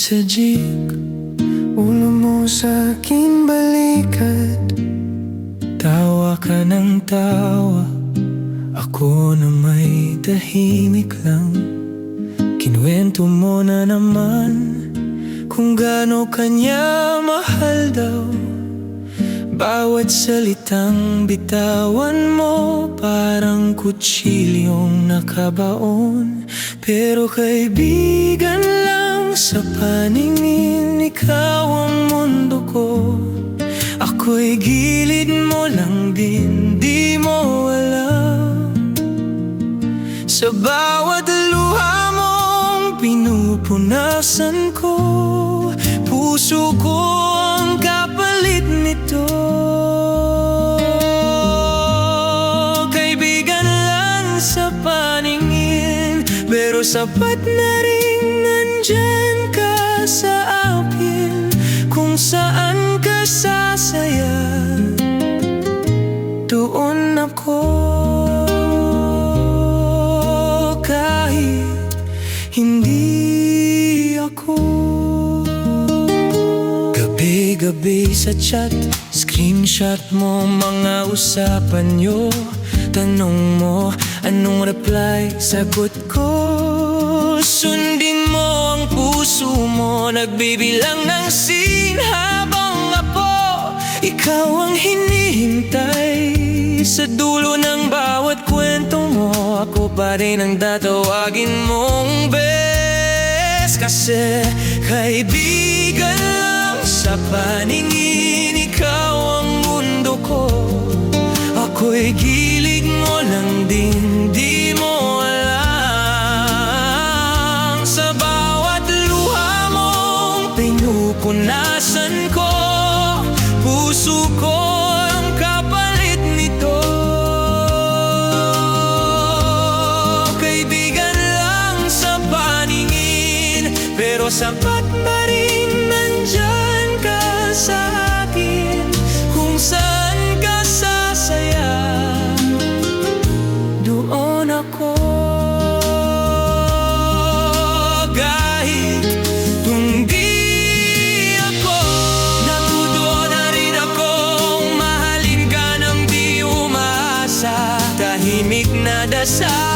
sa jeep, ulo mo sa aking balikat. Tawa ka ng tawa, ako na may tahimik lang. Kinuwento mo na naman kung gaano kanya mahal daw. Bawat salitang bitawan mo parang kutsilyong nakabaon. Pero kaibigan lang sa paningin, ikaw ang mundo ko. Ako'y gilid mo lang din, di mo alam. Sa bawat luha mong pinupunasan ko, puso ko ang kapalit nito. Kaibigan lang sa paningin, pero sapat na rin nandyan ka sa akin. Kung saan ka sasaya, doon ako. Kahit hindi ako. Gabi-gabi sa chat, screenshot mo mga usapan nyo. Tanong mo, anong reply? Sagot ko, sundin mo ang puso mo. Nagbibilang ng scene habang apo, ikaw ang hinihintay. Sa dulo ng bawat kwento mo, ako pa rin ang tatawagin mong bes. Kasi kaibigan lang sa paningin, ikaw ang mundo ko. Ako'y gilid mo lang din, di mo alam. Sa bawat luha mong pinupunasan ko, puso ko ang kapalit nito. Kaibigan lang sa paningin, pero sapat na rin nandyan ka sa akin. Kung saan ka sasaya, doon ako. Kahit kung di ako, natuto na rin akong mahalin ka nang di umaasa. Tahimik na dasal